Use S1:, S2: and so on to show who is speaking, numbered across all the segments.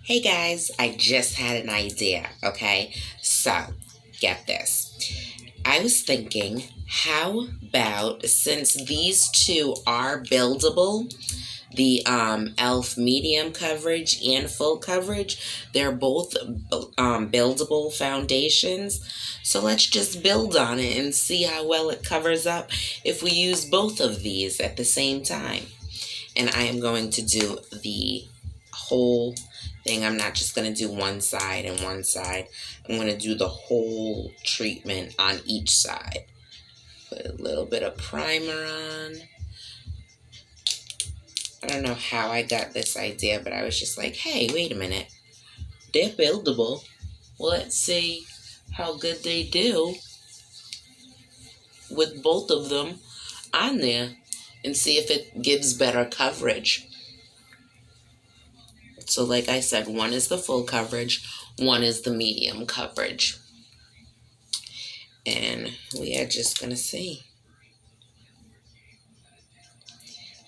S1: Hey guys, I just had an idea, okay? So, get this. I was thinking, how about since these two are buildable, the ELF medium coverage and full coverage, they're both buildable foundations. So let's just build on it and see how well it covers up if we use both of these at the same time. And I am going to do the whole thing. I'm not just going to do one side and one side. I'm going to do the whole treatment on each side. Put a little bit of primer on. I don't know how I got this idea, but I was just like, hey, wait a minute. They're buildable. Let's see how good they do with both of them on there and see if it gives better coverage. So like I said, one is the full coverage, one is the medium coverage. And we are just going to see.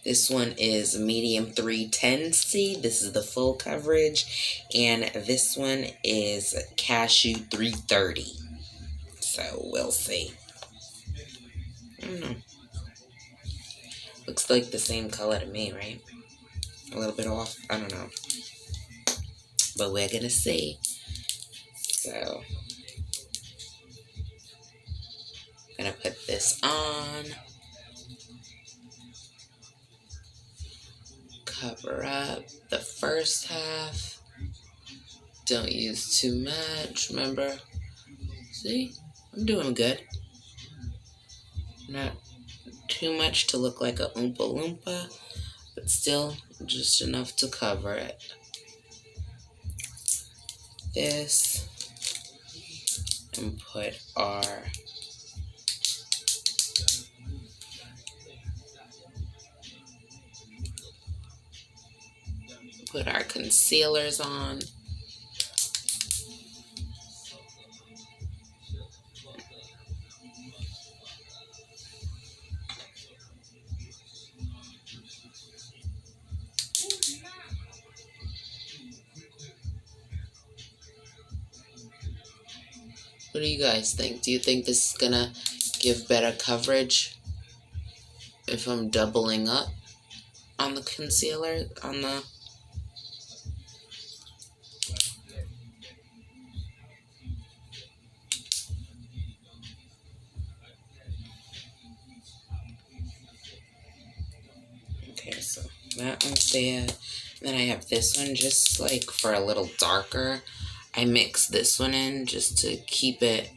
S1: This one is medium 310C. This is the full coverage. And this one is cashew 330. So we'll see. I don't know. Looks like the same color to me, right? A little bit off. I don't know. But we're going to see. So I'm going to put this on. Cover up the first half. Don't use too much. Remember? See? I'm doing good. Not too much to look like a Oompa Loompa, but still just enough to cover it. This. And put our concealers on. What do you guys think? Do you think this is gonna give better coverage if I'm doubling up on the concealer, on the okay, so that one's there. Then I have this one just like for a little darker. I mix this one in just to keep it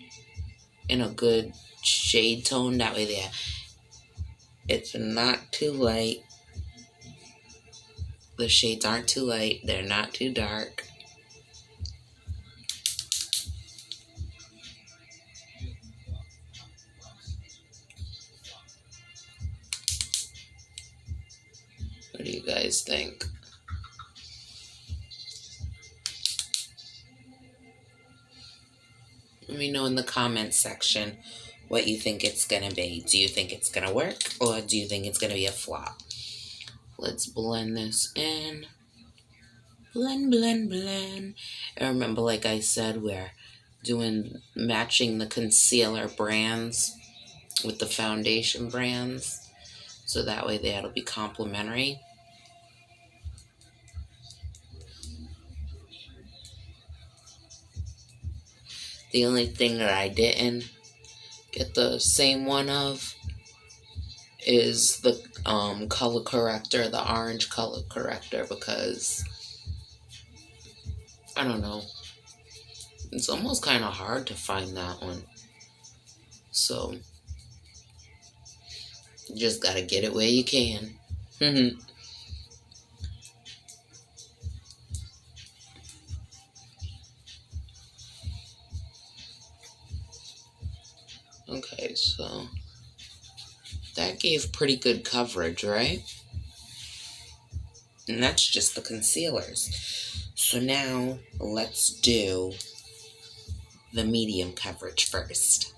S1: in a good shade tone. That way there, it's not too light. The shades aren't too light. They're not too dark. What do you guys think? Let me know in the comments section what you think it's going to be. Do you think it's going to work, or do you think it's going to be a flop? Let's blend this in. Blend, blend, blend. And remember, like I said, we're matching the concealer brands with the foundation brands. So that way that'll be complementary. The only thing that I didn't get the same one of is the color corrector, the orange color corrector, because I don't know, it's almost kind of hard to find that one. So you just gotta get it where you can. Okay, so that gave pretty good coverage, right? And that's just the concealers. So now let's do the medium coverage first,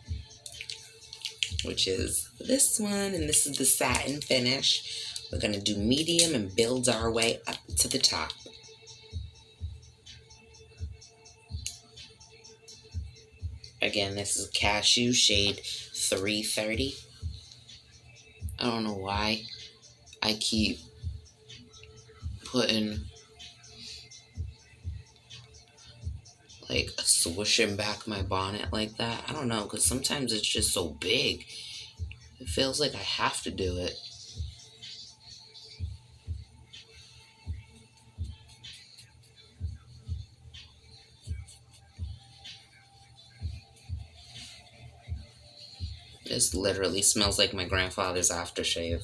S1: which is this one, and this is the satin finish. We're going to do medium and build our way up to the top. Again, this is Cashew Shade 330. I don't know why I keep putting, like, swooshing back my bonnet like that. I don't know, because sometimes it's just so big. It feels like I have to do it. This literally smells like my grandfather's aftershave.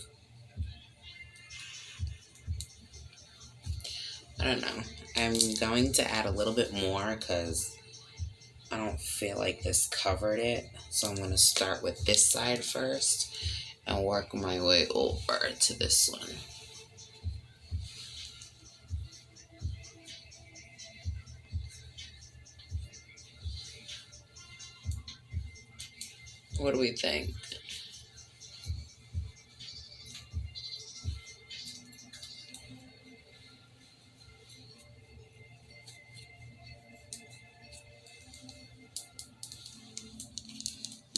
S1: I don't know. I'm going to add a little bit more because I don't feel like this covered it. So I'm going to start with this side first and work my way over to this one. What do we think?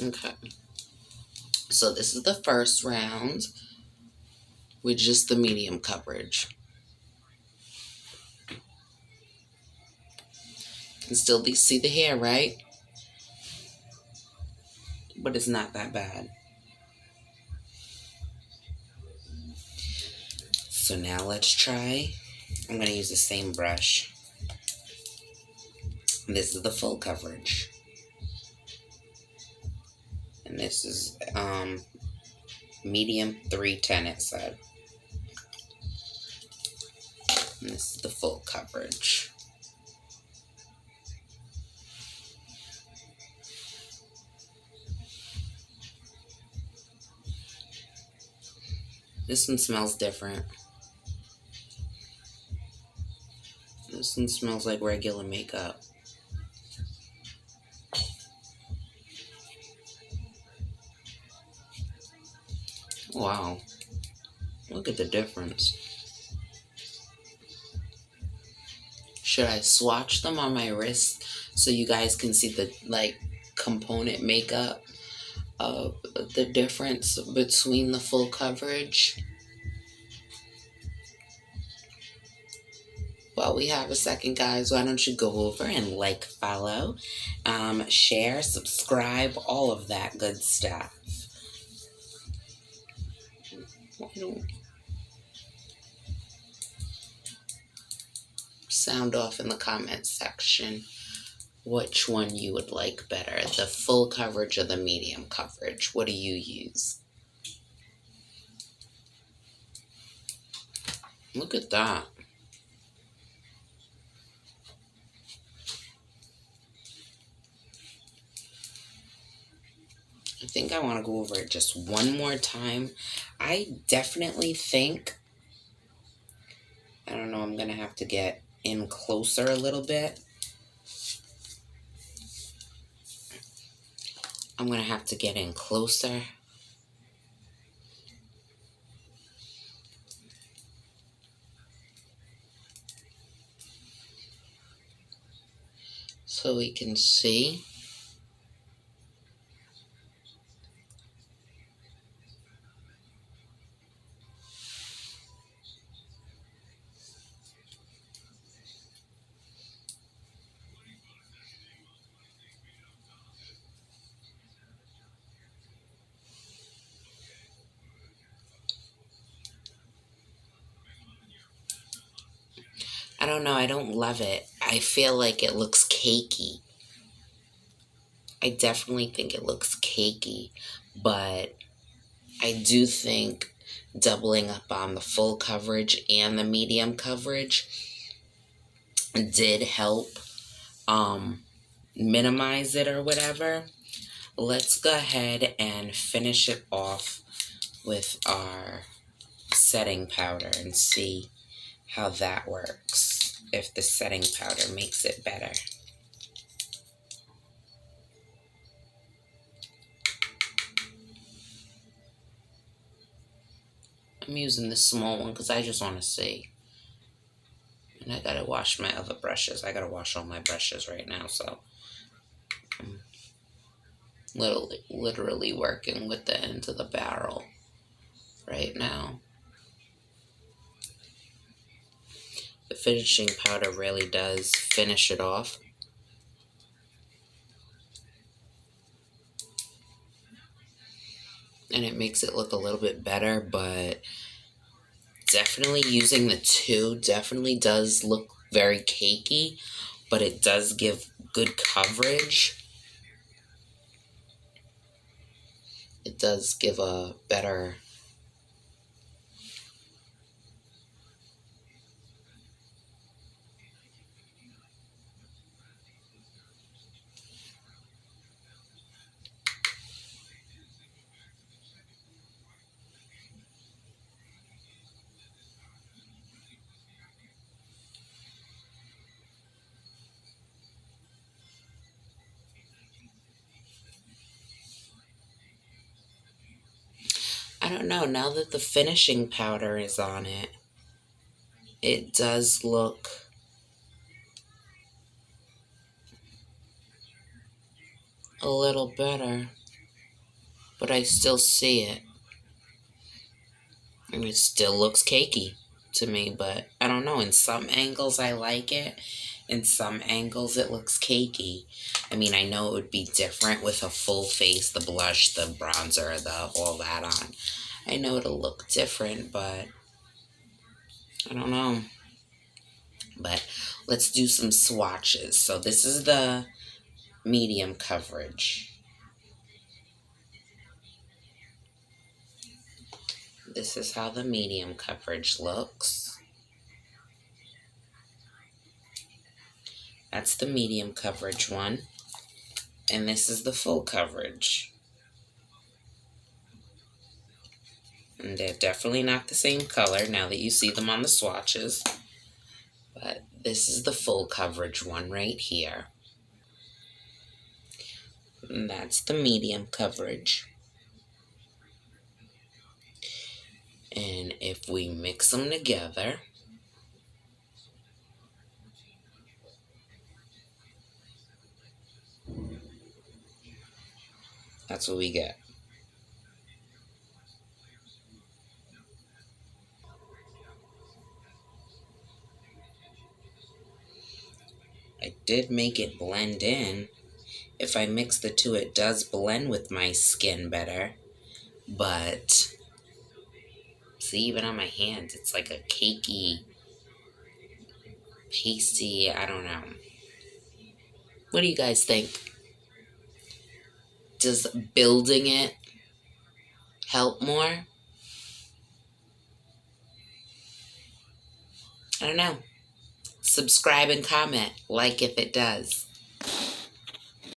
S1: Okay. So this is the first round with just the medium coverage. You can still see the hair, right? But it's not that bad. So now let's try. I'm going to use the same brush. This is the full coverage. And this is medium 310, it said. And this is the full coverage. This one smells different. This one smells like regular makeup. Wow. Look at the difference. Should I swatch them on my wrist so you guys can see the, like, component makeup of the difference between the full coverage? While we have a second, guys, why don't you go over and like, follow, share, subscribe, all of that good stuff. Sound off in the comments section which one you would like better, the full coverage or the medium coverage. What do you use? Look at that. I think I want to go over it just one more time. I definitely think, I don't know, I'm going to have to get in closer a little bit. I'm going to have to get in closer. So we can see. I don't know, I don't love it. I feel like it looks cakey. I definitely think it looks cakey, but I do think doubling up on the full coverage and the medium coverage did help minimize it or whatever. Let's go ahead and finish it off with our setting powder and see how that works, if the setting powder makes it better. I'm using this small one because I just want to see. And I gotta wash my other brushes. I gotta wash all my brushes right now, so. Literally working with the end of the barrel right now. The finishing powder really does finish it off. And it makes it look a little bit better, but definitely using the two definitely does look very cakey, but it does give good coverage. It does give a better I don't know, now that the finishing powder is on it, it does look a little better, but I still see it. And it still looks cakey to me, but I don't know. In some angles, I like it. In some angles, it looks cakey. I mean, I know it would be different with a full face, the blush, the bronzer, all that on. I know it'll look different, but I don't know. But let's do some swatches. So this is the medium coverage. This is how the medium coverage looks. That's the medium coverage one. And this is the full coverage. And they're definitely not the same color now that you see them on the swatches. But this is the full coverage one right here. And that's the medium coverage. And if we mix them together, that's what we get. I did make it blend in. If I mix the two, it does blend with my skin better. But see, even on my hands, it's like a cakey, pasty, I don't know. What do you guys think? Does building it help more? I don't know. Subscribe and comment, like if it does.